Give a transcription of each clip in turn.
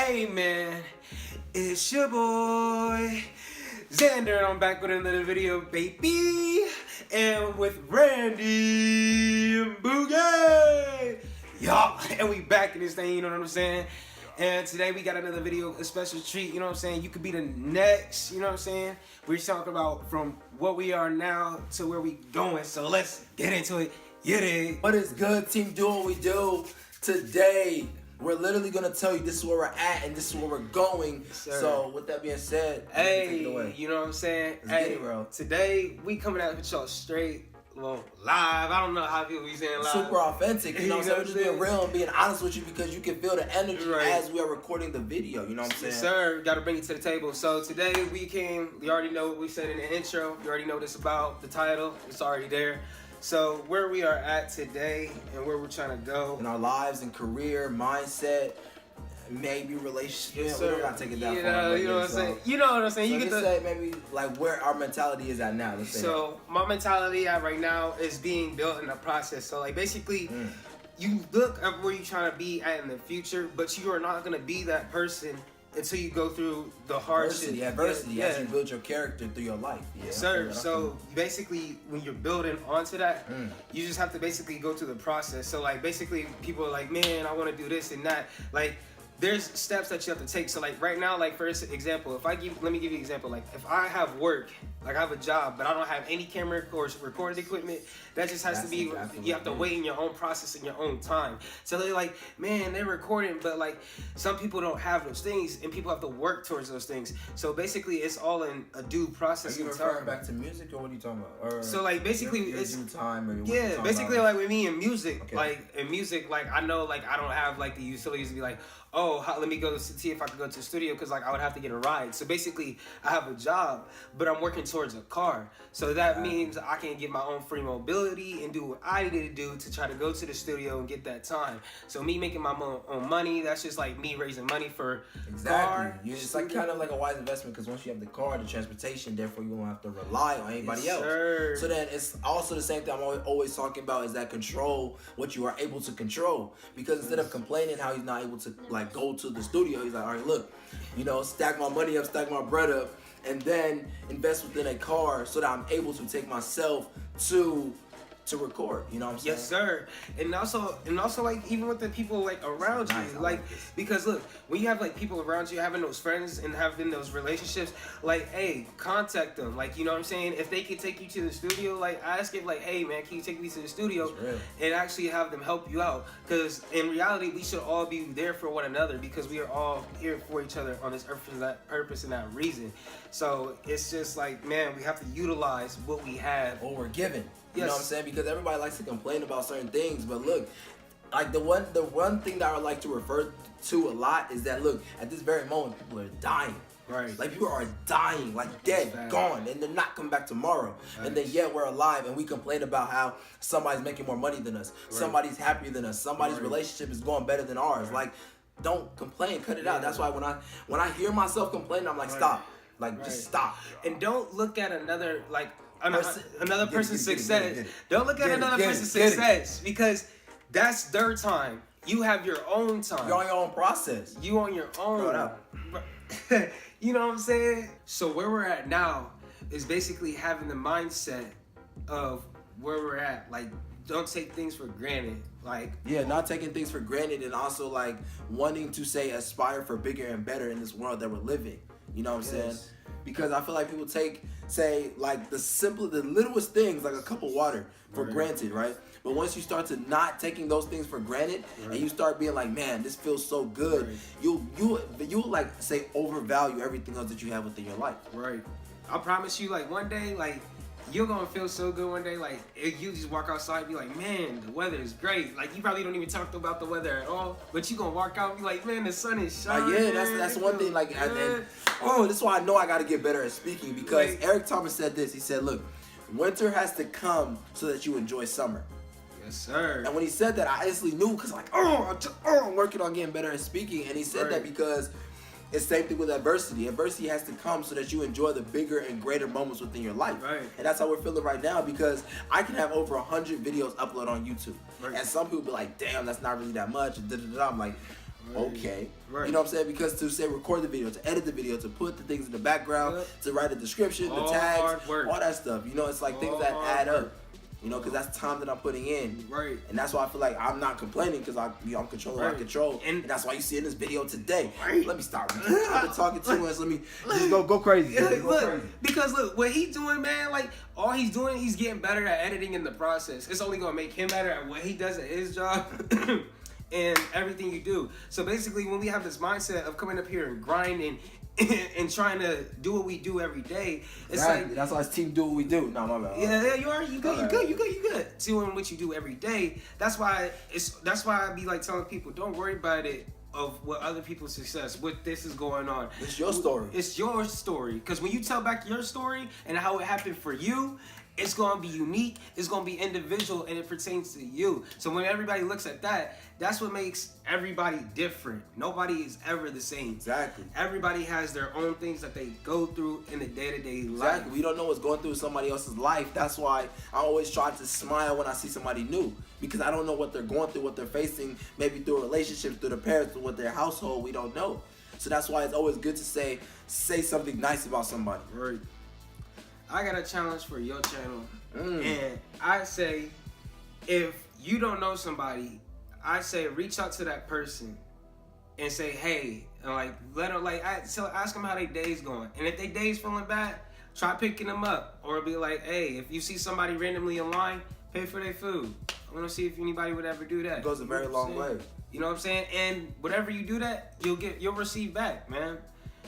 Hey man, it's your boy Xander, and I'm back with another video, baby, and with Randy Mbouge. Y'all, and we back in this thing, you know what I'm saying? And today we got another video, a special treat, you know what I'm saying? You could be the next, you know what I'm saying? We're talking about from what we are now to where we going, so let's get into it. Get it. What is good, team? Do what we do. Today, we're literally gonna tell you this is where we're at and this is where we're going. Yes, so with that being said, hey, take it away. you know what I'm saying? Let's hey, get it, bro. Today we coming out with y'all straight, well, live. I don't know how people be saying live. Super authentic, you know what I'm saying? We're just being saying? real and being honest with you because you can feel the energy Right. as we are recording the video, you know what I'm saying? Yes, sir. Got to bring it to the table. So today you already know what we said in the intro. You already know what it's about, the title. It's already there. So where we are at today and where we're trying to go. In our lives and career, mindset, maybe relationship. Yes, We don't sir. gotta take it that You far. know, but you know yeah, what I'm so- saying? You know what I'm saying? So You you get can the... say maybe like where our mentality is at now. Let's say So my mentality at right now is being built in the process. So like basically, you look at where you're trying to be at in the future, but you are not gonna be that person until you go through the hardship. adversity as you build your character through your life. Yeah, Sir, so basically when you're building onto that, you just have to basically go through the process. So like basically people are like, man, I want to do this and that. Like there's steps that you have to take. So like right now, like for example, let me give you an example. Like if I have work, like I have a job, but I don't have any camera or recording equipment, that just has to be, you have to wait in your own process in your own time. So they're like, man, they're recording, but like some people don't have those things and people have to work towards those things. So basically it's all in a due process. Are you referring back to music or what are you talking about? Or so like basically it's due time or what yeah, you talking basically about? like with me in music, Okay. like in music, like I know like I don't have like the utilities to be like, oh, let me go see if I can go to the studio because like I would have to get a ride. So basically I have a job, but I'm working towards a car. So that means I can get my own free mobility and do what I need to do to try to go to the studio and get that time. So me making my own money, that's just like me raising money for car. It's like kind of like a wise investment because once you have the car, the transportation, therefore you won't have to rely on anybody else. Sir. So then it's also the same thing I'm always talking about is that control what you are able to control. Because instead of complaining how he's not able to like go to the studio, he's like, all right, look, you know, stack my money up, stack my bread up, and then invest within a car so that I'm able to take myself to record, you know what I'm saying? Yes, sir. And also like even with the people like around you, like because look, when you have like people around you having those friends and having those relationships, like hey, contact them. Like you know what I'm saying? If they can take you to the studio, like ask it like, hey man, can you take me to the studio and actually have them help you out? Because in reality, we should all be there for one another because we are all here for each other on this earth for that purpose and that reason. So it's just like, man, we have to utilize what we have. What we're given. You Yes. know what I'm saying? Because everybody likes to complain about certain things, but look, like the one thing that I would like to refer to a lot is that look, at this very moment, people are dying. Right. Like people are dying, like dead, gone, and they're not coming back tomorrow. And then yet we're alive, and we complain about how somebody's making more money than us, somebody's happier than us, somebody's relationship is going better than ours. Like, don't complain, cut it out. That's why when I hear myself complaining, I'm like, stop, like just stop. And don't look at another like another person's Get it. success. Don't look at another person's success because that's their time. You have your own time. You're on your own process. You on your own. You know what I'm saying? So where we're at now is basically having the mindset of where we're at. Like, don't take things for granted. Like, yeah, not taking things for granted and also like wanting to say aspire for bigger and better in this world that we're living. You know what I'm saying? Because I feel like people say like the littlest things, like a cup of water, for granted, right? But once you start to not taking those things for granted, and you start being like, man, this feels so good, you'll like say overvalue everything else that you have within your life. Right. I promise you, like one day, like you're gonna feel so good one day, like if you just walk outside and be like, man, the weather is great. Like you probably don't even talk about the weather at all, but you gonna walk out and be like, man, the sun is shining. Yeah, that's one thing. Like, this is why I know I gotta get better at speaking because Eric Thomas said this. He said, look, winter has to come so that you enjoy summer. Yes, sir. And when he said that, I instantly knew because like, I'm working on getting better at speaking. And he said that because it's the same thing with adversity. Adversity has to come so that you enjoy the bigger and greater moments within your life. Right. And that's how we're feeling right now because I can have over 100 videos uploaded on YouTube. And some people be like, damn, that's not really that much. I'm like, Okay. Right. You know what I'm saying? Because to say record the video, to edit the video, to put the things in the background, to write a description, the tags, all that stuff. You know, it's like things that add up. You know, because that's time that I'm putting in. Right. And that's why I feel like I'm not complaining because I'm controlling what I control. And that's why you see in this video today. Right. Let me stop. I've been talking too much. Let me just go crazy. Because look, what he's doing, man, like, all he's doing, he's getting better at editing in the process. It's only going to make him better at what he does at his job. And everything you do. So basically, when we have this mindset of coming up here and grinding and trying to do what we do every day, it's like that's why it's team do what we do. No, my bad. Yeah, you are. You good. Doing what you do every day. That's why I be like telling people, don't worry about it of what other people's success, what this is going on. It's your story. It's your story. Because when you tell back your story and how it happened for you, it's gonna be unique, it's gonna be individual, and it pertains to you. So when everybody looks at that, that's what makes everybody different. Nobody is ever the same. Exactly. Everybody has their own things that they go through in the day-to-day life. Exactly. We don't know what's going through somebody else's life. That's why I always try to smile when I see somebody new. Because I don't know what they're going through, what they're facing, maybe through relationships, through their parents, through what their household, we don't know. So that's why it's always good to say something nice about somebody. Right. I got a challenge for your channel. And I say, if you don't know somebody, I say reach out to that person and say, hey, and like let them ask them how their day's going. And if their day's feeling bad, try picking them up. Or be like, hey, if you see somebody randomly in line, pay for their food. I want to see if anybody would ever do that. It goes a very long way. You know what I'm saying? And whatever you do that, you'll receive back, man.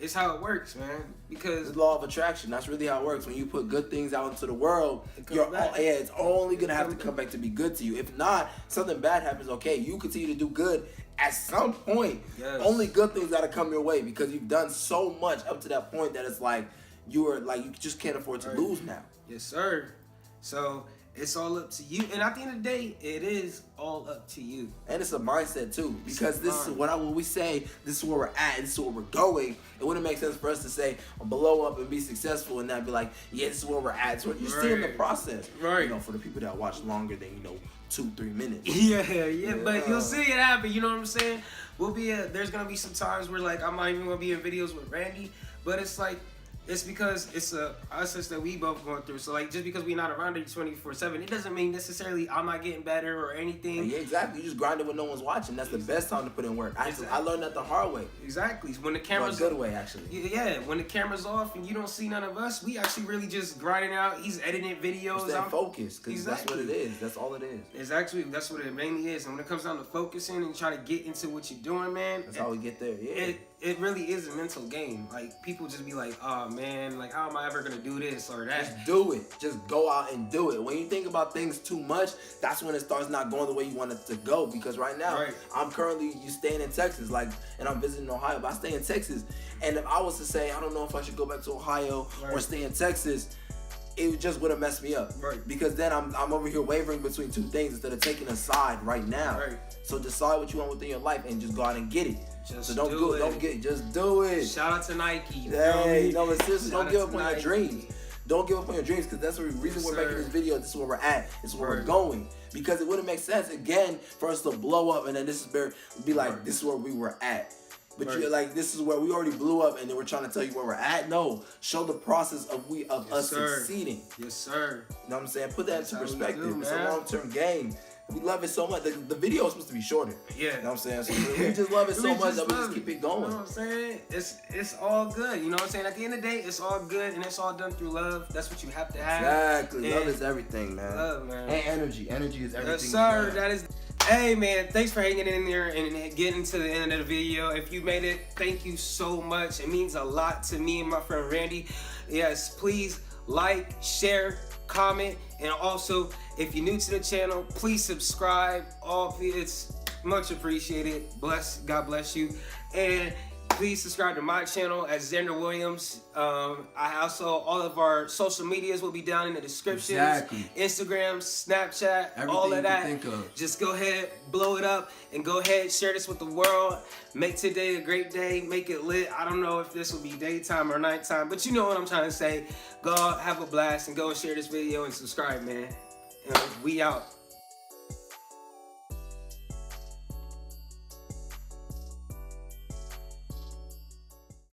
It's how it works, man. Because the law of attraction, that's really how it works. When you put good things out into the world, it's only gonna have to come back to be good to you. If not, something bad happens, okay, you continue to do good at some point. Yes. Only good things gotta come your way because you've done so much up to that point that it's like you just can't afford to lose now. Yes, sir. So it's all up to you. And at the end of the day, it is all up to you. And it's a mindset too. Because this is when we say this is where we're at, this is where we're going, it wouldn't make sense for us to say blow up and be successful and not be like, yeah, this is where we're at. So you're still in the process. Right. You know, for the people that watch longer than, 2-3 minutes. Yeah, but you'll see it happen, you know what I'm saying? There's gonna be some times where like I'm not even gonna be in videos with Randy, but it's like it's because it's a process that we both going through. So like just because we're not around it 24/7, it doesn't mean necessarily I'm not getting better or anything. Yeah, exactly. You just grind it when no one's watching. That's the best time to put in work. I learned that the hard way. Exactly. When the camera's a good way, actually. Yeah, when the camera's off and you don't see none of us, we actually really just grinding out. He's editing videos. Stay focused, because that's what it is. That's all it is. That's what it mainly is. And when it comes down to focusing and trying to get into what you're doing, man, that's how we get there. Yeah. It really is a mental game. Like people just be like, oh man, like how am I ever gonna do this or that? Just do it. Just go out and do it. When you think about things too much, that's when it starts not going the way you want it to go. Because right now, I'm currently staying in Texas, and I'm visiting Ohio, but I stay in Texas. And if I was to say, I don't know if I should go back to Ohio or stay in Texas, it just would have messed me up. Right. Because then I'm over here wavering between two things instead of taking a side right now. Right. So decide what you want within your life and just go out and get it. Just do it. Shout out to Nike. Hey, seriously, don't give up on your dreams. Don't give up on your dreams, because that's the reason we're making this video. This is where we're at. This is where we're going. Because it wouldn't make sense, again, for us to blow up and then this is this is where we were at. But you're like, this is where we already blew up and then we're trying to tell you where we're at. No, show the process of us succeeding. Yes, sir. You know what I'm saying? Put that into perspective. It's a long-term game. We love it so much. The video is supposed to be shorter. Yeah. You know what I'm saying? So we just love it so much that we just keep it going. You know what I'm saying? It's all good. You know what I'm saying? At the end of the day, it's all good and it's all done through love. That's what you have to have. Exactly. Love is everything, man. Love, man. And energy. Energy is everything. Yes, sir. That is. Hey, man. Thanks for hanging in there and getting to the end of the video. If you made it, thank you so much. It means a lot to me and my friend Randy. Yes, please like, share, comment, and also if you're new to the channel, please subscribe. It's much appreciated. God bless you. And please subscribe to my channel at Xander Williams. I also, all of our social medias will be down in the description. Exactly. Instagram, Snapchat, everything all of that. You can think of. Just go ahead, blow it up, and go ahead, share this with the world. Make today a great day. Make it lit. I don't know if this will be daytime or nighttime, but you know what I'm trying to say. Go have a blast and go and share this video and subscribe, man. We out.